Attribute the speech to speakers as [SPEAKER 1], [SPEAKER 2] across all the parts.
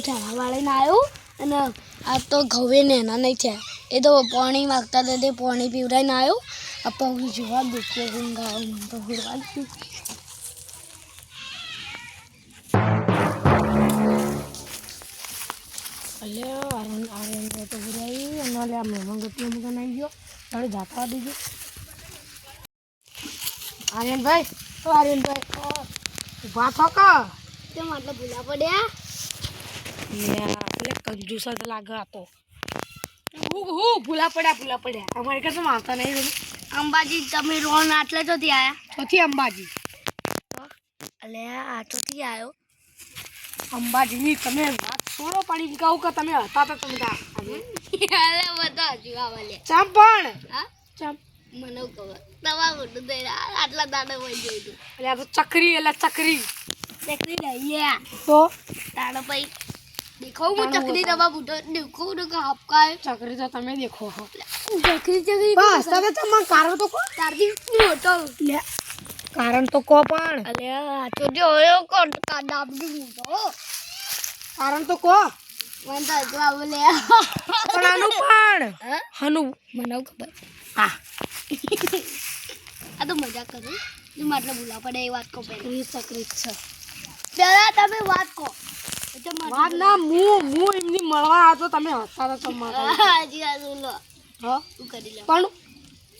[SPEAKER 1] ઠાવા વાળીને આવ્યો અને આ તો ઘવે નેના નહીં થયા એ તો પાણી માગતા હતા તે પાણી પીવડાવીને આવ્યો આ પગ જોવા દુખ્યો ઊંઘા તો ફેરવા અલ્યા આર્યન તો ફેરવાઈ અને લે મહેમાન ગતિઓ મૂકીને આવી ગયો તારે જાતા દીધું આર્યનભાઈ ઉભા થો કા કેમ આટલા ભૂલા પડ્યા એટલે કંજુસા તો લાગે હતો હું ભૂલા પડ્યા અમારે કે તમે આવતા નહીં અંબાજી તમે રોન આટલે ચોથી આવ્યા ચોથી અંબાજી અલે આ ચોથી આવ્યો અંબાજીની તમે વાત છોડો પડી કહું કે તમે હતા તો તમે અલે બધા હજુ આવા લે ચમ પણ હા ચમ મને ખબર દવા મોટું દઈ આટલા દાડા વહી ગયું એટલે આ તો ચકરી લઈએ તો તાળો ભાઈ देखो मैं चक्री दबा बूटो देखो उनका आपका है चक्री तो तमे देखो चक्री बस तमे तम कारण तो को तारदी मोटो ले कारण तो को पण अले आ तो जो होयो को दाबडी मोटो कारण तो को मन तो जो आवले पण आनु पण हनु मनाव खबर हां आ तो मजाक करू તું માટલા ભૂલા પડે એ વાત કો પહેલી ચક્રી છે પેલા તમે વાત કો વાત ના હું એમની મળવા હતો તમે હસતા હતા તમારા હાજી આજો હા તું કરી લે પણ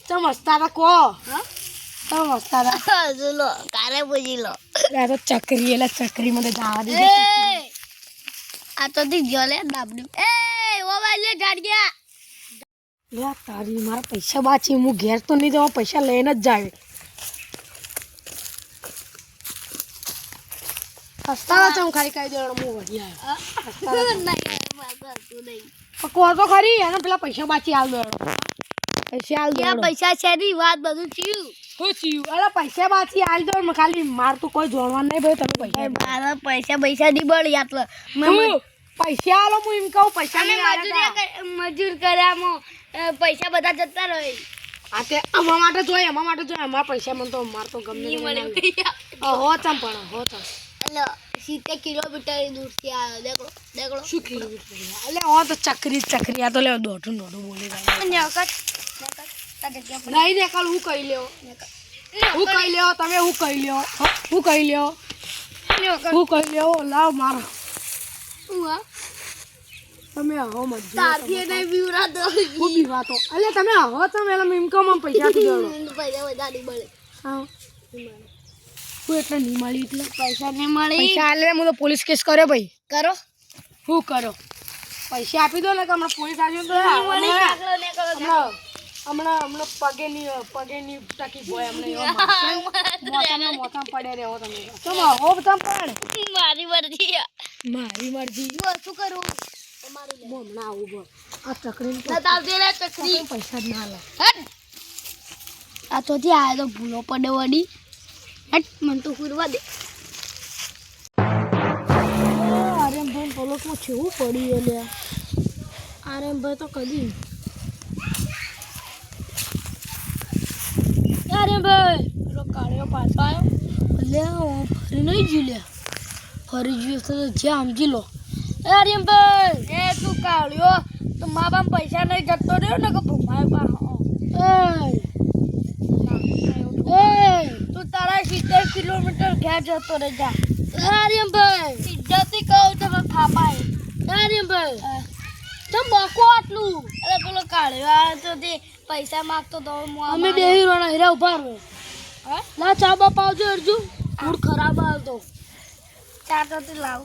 [SPEAKER 1] તમે હસતા હતા કો હા તમે હસતા હતા આજો કારે બોજી લો આ તો ચકરી એટલે ચકરી મને જવા દે આ તો દી જોલે દાબડી એ ઓ ભાઈ લે ગાડ ગયા લે તારી મારા પૈસા બાચી હું ઘેર તો નહીં જવા પૈસા લઈને જ જાવે હસતા ચમ ખાલી કહી દેવાનો મો વઢી આવ્યો નહીં માતો તું નહીં કો તો ખરી અને પેલા પૈસા બાચી આલ દો પૈસા છે ની વાત બધું ચીયું હું ચીયું અરે પૈસા બાચી આલ દો મે ખાલી માર તો કોઈ જોડવાનું નહીં ભાઈ તમે પૈસા મારા પૈસા ની બળી આટલે પૈસા આલો હું એમ કહું પૈસા ને મજૂર કર્યામાં પૈસા બધા જતા રહે આ તે અમાર માટે જોઈએ અમાર પૈસા મને તો માર તો ગમે નહીં મળે હો ચમ પણ હો ચમ એટલે 70 કિલોમીટર દૂર થી આવ્યો દેખો શું કિલોમીટર એટલે ઓ તો ચકરી આ તો લે દોઢું બોલી રહ્યા નહીં દેખાલ હું કહી લ્યો તમે હું કહી લ્યો લાવ મારો તમે હો મત તારથી નહીં બીવરા દો હું બીવા તો એટલે તમે હો તમે એલા મિમકામાં પૈસા થી ગયો પૈસા વધારે બળે હા એટલે નહીં મળી એટલે પૈસા નહીં મળી પૈસા આલે હું તો પોલીસ કેસ કર્યો ભાઈ કરો હું કરો પૈસા આપી દો ને કે હમણાં પોલીસ આવી તો હમણાં પગેની ટકી બોય હમણાં મોથા પડે રહ્યો તમે ચલો હો તમ પણ મારી મરજી શું કરું તમારી હમણાં આવું બોલ આ ચકરી પૈસા જ ના લે આ તો જે આ તો ભૂલો પડે વડી मन तो फुरवा दे आर्यनभाई पलटમાં છેવું પડી એટલે આર્યનભાઈ તો કદી આર્યનભાઈ પેલો કાળિયો પાછો આવ્યો એટલે ફરી નહીં જીલ્યા ફરી જીવ તો જ્યાં સમજી લો આર્યનભાઈ એ તું કાળિયો તો મા બાપ પૈસા નહીં જતો રહ્યો ને કે ભૂમાય પા તું તારા 70 કિલોમીટર ઘેર જતો રહે જા આર્યનભાઈ ઇજ્જતી કહું તમે થાપાય આર્યનભાઈ તમ બકો આટલું અરે પેલો કાળવા તો તે પૈસા માંગતો તો અમે બે હીરોના હીરા ઉભા રહો હા ના ચા બાપ આવજો અરજુ મૂડ ખરાબ આવતો ચા તો તે લાવ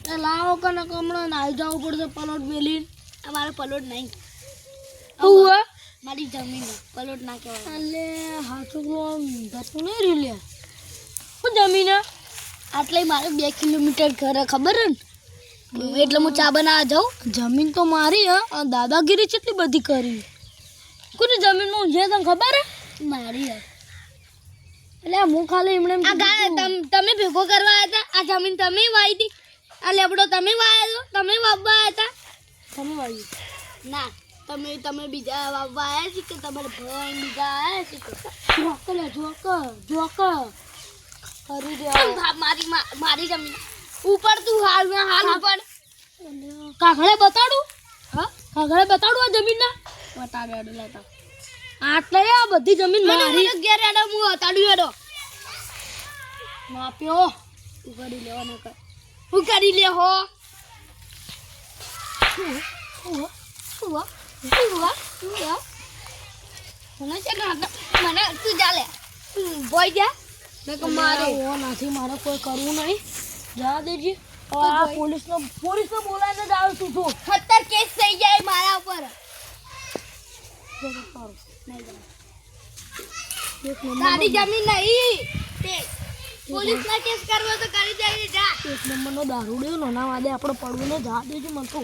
[SPEAKER 1] એ લાવો કને કમણા નાઈ જવું પડશે પલોટ મેલીને અમારે પલોટ નહીં હું મારી જમીન પલોટ ના કહેવાય એટલે હાથું ધતું નહીં રહ્યું લે હું જમીન આટલે મારે 2 કિલોમીટર ઘરે ખબર ને એટલે હું ચા બનાવવા જાઉં જમીન તો મારી હા દાદાગીરી કેટલી બધી કરી કોની જમીનમાં છે તને ખબર હે મારી એટલે હું ખાલી એમણે તમે ભેગો કરવા આવ્યા હતા આ જમીન તમે વાવી હતી આ લેબડો તમે વાવ્યો તમે વાવવા આવ્યા હતા તમે વાવ્યું ના તમે બીજા વાવવા આવ્યા છે કે તમારે ભાઈ બીજા આવ્યા છે જોક ફરી મારી જમીન ઉપર તું હાલ ઉપર કાગળે બતાડું હા કાગળે બતાડું આ જમીનના બતાડે લેતા આટલે આ બધી જમીન મારી ઘેર આડો હું બતાડ્યું એડો માપ્યો ઉગાડી લેવાનો કર ઉગાડી લે હો મને છે મને તું ચાલે બોય જા મેં કે મારે ઓ નથી મારે કોઈ કરવું નહીં જા દેજે આ પોલીસને બોલાવીને જ આવ્યો છું તું 70 કેસ થઈ જાય મારા ઉપર તારી જમીન નહીં તે પોલીસના કેસ કરવો તો કરી દે જા એક નંબરનો દારૂડિયો નાના વાદે આપણે પડવું ને જા દેજો મને તો